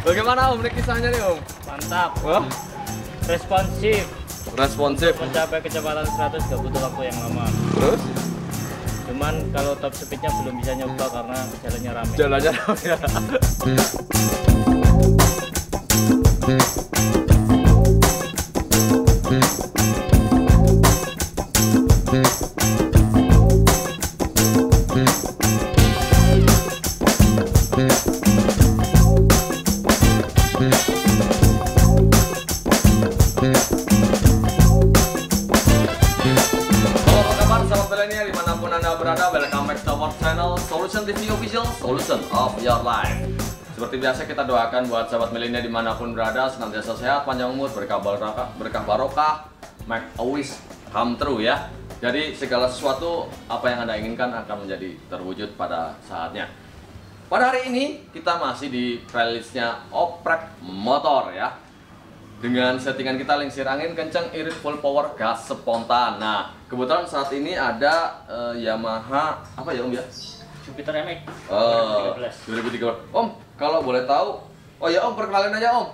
Bagaimana Om, ini kisahnya nih Om? Mantap. Wah, Responsif. responsif. Mencapai kecepatan 100 gak butuh waktu yang lama. Terus? Cuman kalau top speednya belum bisa nyoba karena jalannya rame. Jalannya ya. Dimanapun Anda berada, welcome back to our channel Solution TV Official, Solution of Your Life. Seperti biasa kita doakan buat sahabat milenial dimanapun berada senantiasa sehat, panjang umur, berkah barokah, make a wish come true ya. Jadi segala sesuatu apa yang Anda inginkan akan menjadi terwujud pada saatnya. Pada hari ini kita masih di playlistnya oprek motor ya. Dengan settingan kita lingsir angin kencang, irit, full power, gas spontan. Nah, kebetulan saat ini ada Yamaha apa ya Om ya? Jupiter MX 2013. Om, kalau boleh tahu, oh ya Om, perkenalin aja Om.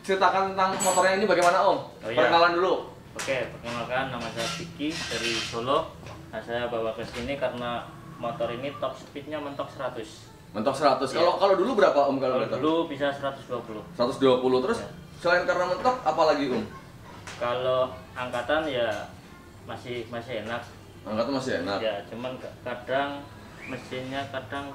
Ceritakan tentang motornya ini bagaimana Om? Oh, iya. Perkenalan dulu. Oke, perkenalkan nama saya Vicky dari Solo. Nah, saya bawa ke sini karena motor ini top speednya mentok 100. Mentok 100. Iya. Kalau dulu berapa Om kalau boleh tahu? Dulu bisa 120. 120 terus. Ya. Selain karena mentok, apa lagi Om? Kalau angkatan ya masih enak. Angkatan masih enak. Ya, cuman kadang mesinnya kadang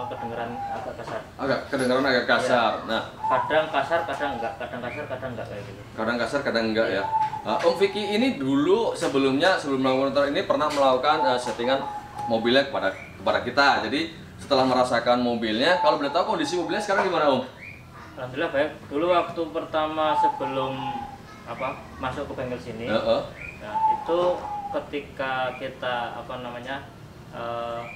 kedengeran agak kasar. Agak kedengaran agak kasar. Ya. Nah, Kadang kasar, kadang enggak. Kadang kasar, kadang enggak kayak gitu. kadang kasar, kadang enggak ya. Om Vicky ini dulu sebelum melakukan motor ini pernah melakukan settingan mobilnya kepada kita. Jadi setelah merasakan mobilnya, kalau boleh tahu kondisi mobilnya sekarang gimana Om? Alhamdulillah baik. Dulu waktu pertama sebelum masuk ke bengkel sini, nah itu ketika kita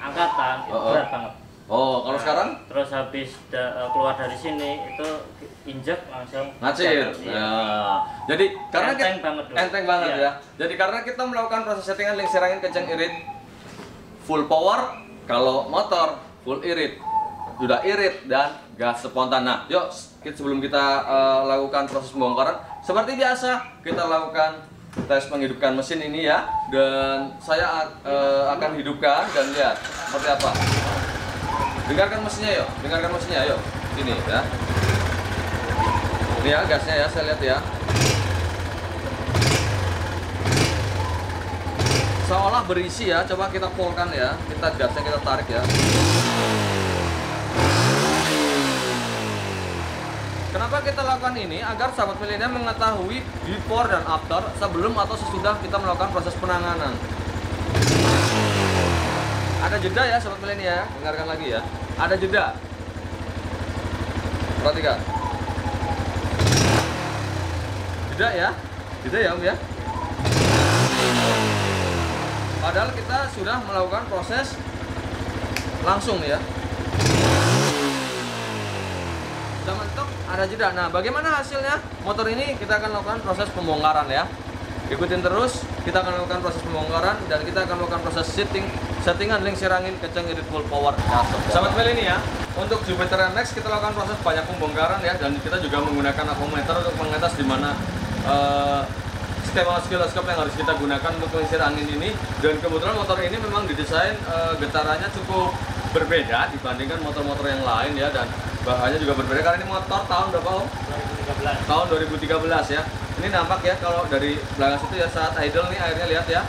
angkatan itu berat banget. Oh, kalau sekarang? Terus habis keluar dari sini itu injek langsung ngacir. Iya. Nah, jadi karena enteng banget dulu. enteng banget Iya. ya. Jadi karena kita melakukan proses settingan lingsir angin kencang irit full power, kalau motor full irit, sudah irit dan gas spontan. Nah, yuk sebelum kita lakukan proses pembongkaran, seperti biasa kita lakukan tes menghidupkan mesin ini ya. Dan saya akan hidupkan dan lihat seperti apa. Dengarkan mesinnya yuk, dengarkan mesinnya yuk. Sini ya. Ini ya gasnya ya, saya lihat ya. Seolah berisi ya, coba kita polkan ya. Kita gasnya kita tarik ya. Kenapa kita lakukan ini? Agar sahabat milenial mengetahui before dan after, sebelum atau sesudah kita melakukan proses penanganan. Ada jeda ya sahabat milenial, dengarkan lagi ya. Ada jeda. Perhatikan. Jeda ya. Jeda ya Om ya. Padahal kita sudah melakukan proses langsung ya. Sudah mentok, ada jeda. Nah, bagaimana hasilnya? Motor ini kita akan lakukan proses pembongkaran ya. Ikutin terus, kita akan lakukan proses pembongkaran dan kita akan lakukan proses settingan lingsir angin kencang irit full power. Sahabat mil ini ya, untuk Jupiter MX kita lakukan proses banyak pembongkaran ya, dan kita juga menggunakan avometer untuk mengetes di mana skema oscilloscope yang harus kita gunakan untuk lingsir angin ini. Dan kebetulan motor ini memang didesain getarannya cukup berbeda dibandingkan motor-motor yang lain ya, dan bahannya juga berbeda karena ini motor tahun berapa Om? 2013. Tahun 2013 ya. Ini nampak ya kalau dari belakang situ ya, saat idle nih airnya, lihat ya.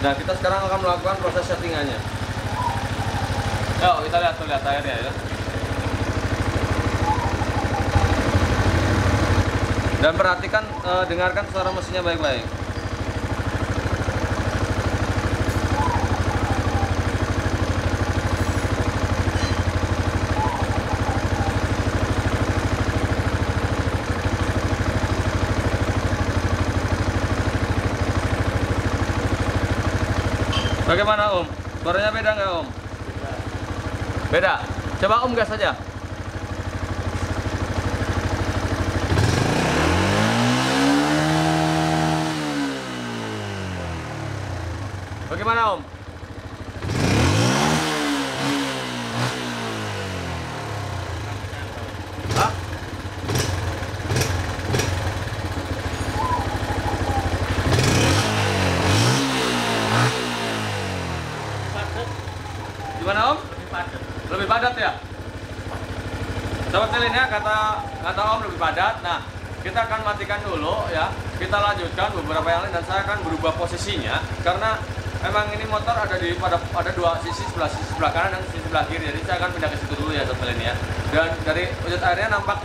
Nah, kita sekarang akan melakukan proses settingannya. Yuk, kita lihat airnya ya. Dan perhatikan, dengarkan suara mesinnya baik-baik. Bagaimana Om? Suaranya beda nggak Om? Beda. Coba Om gas saja. Bagaimana Om? Hah? Gimana Om? Lebih padat. Lebih padat ya? Sobat Milenia, kata Om lebih padat. Nah, kita akan matikan dulu ya. Kita lanjutkan beberapa yang lain dan saya akan berubah posisinya karena memang ini motor ada dua sisi sebelah kanan dan sisi sebelah kiri. Jadi saya akan pindah ke situ dulu ya Sobat Milenia. Dan dari wujud airnya nampak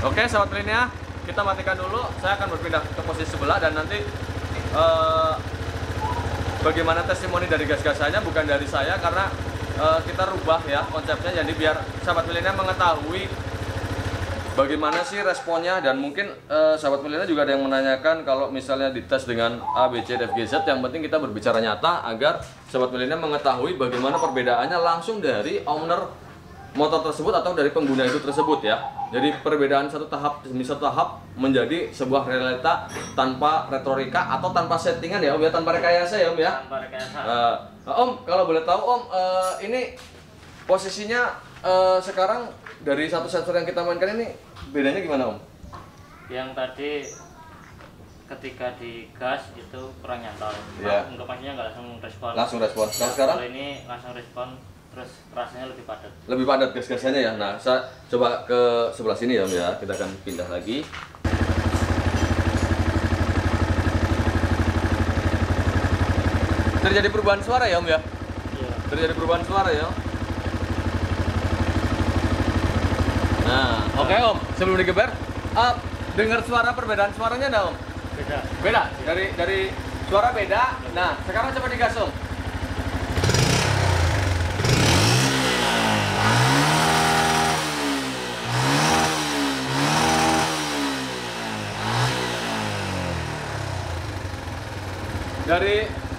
Oke, Sobat Milenia, kita matikan dulu. Saya akan berpindah ke posisi sebelah dan nanti bagaimana testimoni dari gas-gasannya bukan dari saya karena kita rubah ya konsepnya, jadi biar Sahabat Milenia mengetahui bagaimana sih responnya. Dan mungkin Sahabat Milenia juga ada yang menanyakan kalau misalnya dites dengan A, B, C, D, F, G, Z, yang penting kita berbicara nyata agar Sahabat Milenia mengetahui bagaimana perbedaannya langsung dari owner motor tersebut atau dari pengguna itu tersebut ya. Jadi perbedaan satu tahap demi satu tahap menjadi sebuah realita tanpa retorika atau tanpa settingan ya Om ya, tanpa rekayasa ya Om ya. Tanpa rekayasa. Om, kalau boleh tahu Om, ini posisinya sekarang dari satu sensor yang kita mainkan ini bedanya gimana Om? Yang tadi ketika di gas itu kurang nyantol. Yeah. Untuk pastinya nggak langsung respon. Langsung respon. Kalau sekarang? Kalau ini langsung respon, terus rasanya lebih padat. Lebih padat gas-gasnya ya. Nah, saya coba ke sebelah sini ya Om ya. Kita akan pindah lagi. Terjadi perubahan suara ya Om ya? Iya. Terjadi perubahan suara ya. Nah, oke Om, sebelum digeber, dengar suara perbedaan suaranya enggak Om? Beda. Beda, dari suara beda. Nah, sekarang coba digas Om.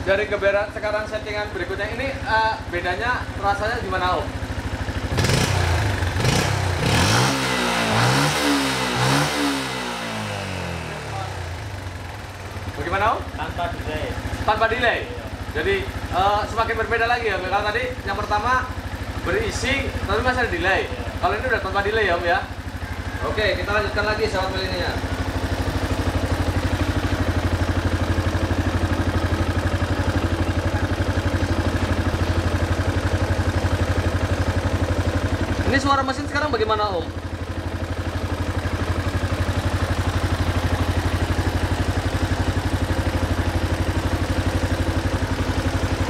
Dari geberan sekarang settingan berikutnya ini bedanya rasanya gimana Om? Bagaimana Om? Tanpa delay. Tanpa delay. Jadi semakin berbeda lagi ya. Kalau tadi yang pertama berisi tapi masih ada delay. Kalau ini udah tanpa delay ya Om ya. Oke, kita lanjutkan lagi Sahabat Milenia. Ini suara mesin sekarang bagaimana Om?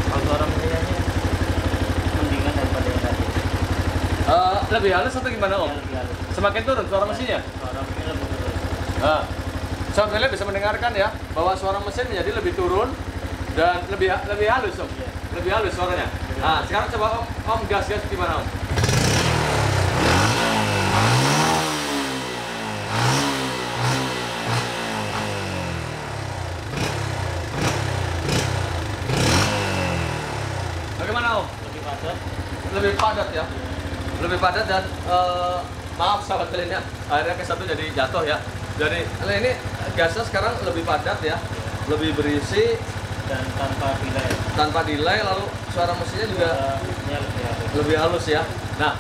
Kalau suara mesinnya mendingan daripada yang tadi. Lebih halus atau gimana Om? Lebih halus. Semakin turun suara mesinnya? Suara mesinnya lebih turun. Nah, Sahabat Milenia bisa mendengarkan ya bahwa suara mesin menjadi lebih turun dan lebih halus Om. Iya. Lebih halus suaranya. Nah, sekarang coba Om gas gimana Om? Bagaimana Om? Lebih padat. Lebih padat ya? Lebih padat dan maaf Sahabat Milenia, akhirnya ke satu jadi jatuh ya. Jadi ini gasnya sekarang lebih padat ya, lebih berisi Dan tanpa delay. tanpa delay, lalu suara mesinnya juga Mesinnya lebih halus. lebih halus ya. Nah,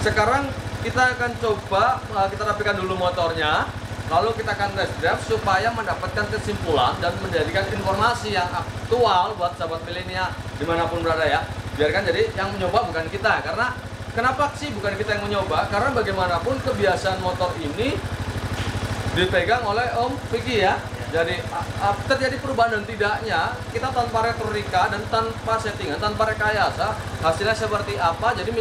sekarang kita akan coba kita rapikan dulu motornya, lalu kita akan test drive supaya mendapatkan kesimpulan dan menjadikan informasi yang aktual buat Sahabat Milenia dimanapun berada ya. Biarkan jadi yang mencoba bukan kita, karena kenapa sih bukan kita yang mencoba? Karena bagaimanapun kebiasaan motor ini dipegang oleh Om Vicky ya. Jadi terjadi perubahan dan tidaknya kita tanpa retorika dan tanpa settingan, tanpa rekayasa, hasilnya seperti apa. Jadi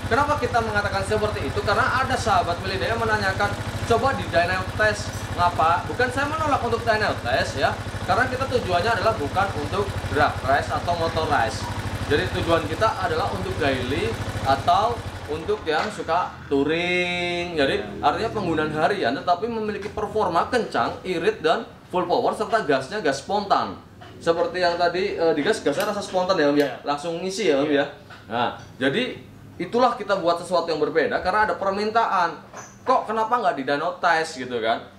kenapa kita mengatakan seperti itu? Karena ada Sahabat Milenia yang menanyakan, coba di dyno test. Ngapa? Bukan saya menolak untuk dyno test ya, karena kita tujuannya adalah bukan untuk drag race atau motor race. Jadi tujuan kita adalah untuk daily atau untuk yang suka touring. Jadi artinya penggunaan harian tetapi memiliki performa kencang, irit dan full power serta gasnya gas spontan. Seperti yang tadi gasnya rasa spontan ya Om ya. Langsung ngisi ya Om ya. Nah, jadi itulah kita buat sesuatu yang berbeda karena ada permintaan. Kok kenapa nggak di dyno test gitu kan?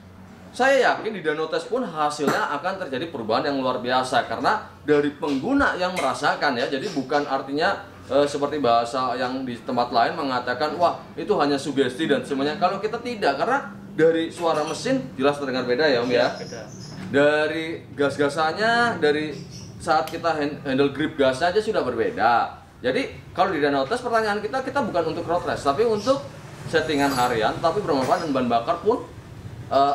Saya yakin di dyno test pun hasilnya akan terjadi perubahan yang luar biasa karena dari pengguna yang merasakan ya. Jadi bukan artinya seperti bahasa yang di tempat lain mengatakan wah itu hanya sugesti dan semuanya. Kalau kita tidak, karena dari suara mesin jelas terdengar beda ya Om ya. Beda. Dari gas-gasannya, dari saat kita handle grip gasnya aja sudah berbeda. Jadi kalau di Danau Test pertanyaan kita bukan untuk road race, tapi untuk settingan harian, tapi bermanfaat dan bahan bakar pun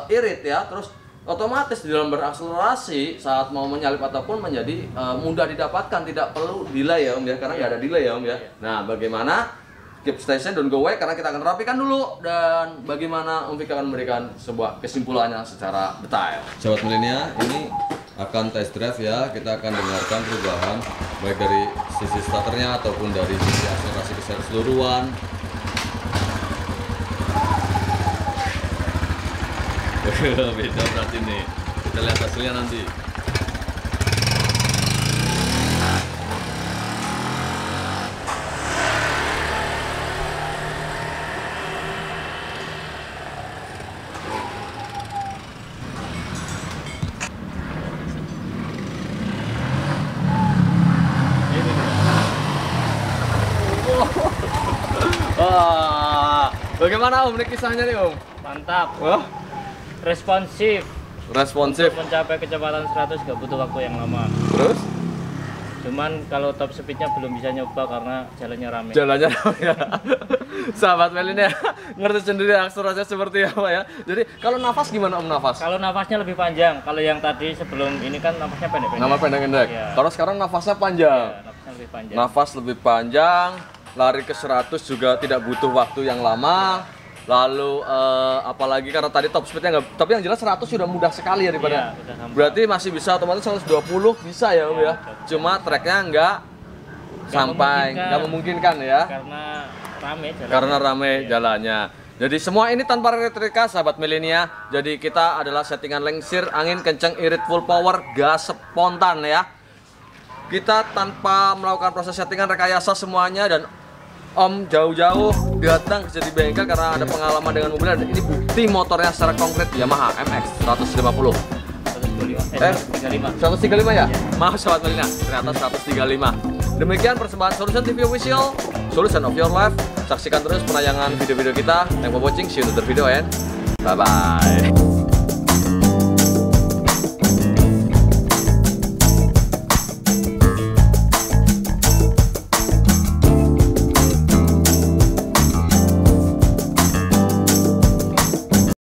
irit ya. Terus otomatis di dalam berakselerasi saat mau menyalip ataupun menjadi mudah didapatkan, tidak perlu delay ya Om ya, karena nggak ada delay ya Om ya. Nah bagaimana keep station don't go away, karena kita akan rapikan dulu dan bagaimana Om Fik akan memberikan sebuah kesimpulannya secara detail. Sahabat Milenia, ini akan test drive ya, kita akan dengarkan perubahan baik dari sisi starternya ataupun dari sisi akselerasi keseluruhan. Beda berarti nih, kita lihat hasilnya nanti. Wah, bagaimana Om, ini kisahnya nih Om? Mantap. Wah, Responsif. responsif. Untuk mencapai kecepatan 100 nggak butuh waktu yang lama. Terus? Cuman kalau top speednya belum bisa nyoba karena jalannya rame. Jalannya rame ya. Sahabat Milenia ngerti sendiri akselerasinya seperti apa ya. Jadi kalau nafas gimana Om, nafas? Kalau nafasnya lebih panjang. Kalau yang tadi sebelum ini kan nafasnya pendek-pendek. Nama pendek-pendek. Ya. Kalau sekarang nafasnya panjang. Ya, nafasnya lebih panjang. Nafas lebih panjang, lari ke 100 juga tidak butuh waktu yang lama. Lalu apalagi karena tadi top speednya nggak, tapi yang jelas 100 sudah mudah sekali ya daripada. Iya, udah gampang. Berarti masih bisa otomatis 120 bisa ya Om ya. Cuma treknya nggak sampai, nggak memungkinkan ya. Karena rame jalannya. Jadi semua ini tanpa retrika sahabat Milenia. Jadi kita adalah settingan lengsir, angin kenceng, irit full power, gas spontan ya. Kita tanpa melakukan proses settingan rekayasa semuanya, dan Om jauh-jauh datang ke jadi bengkel karena ada pengalaman dengan mobilnya. Ini bukti motornya secara konkret Yamaha MX 150. 135 ya? Maaf sahabat Milenia, ternyata 135. Demikian persembahan Solution TV Official, Solution of Your Life. Saksikan terus penayangan video-video kita. Thanks for watching, see you in the video and bye-bye.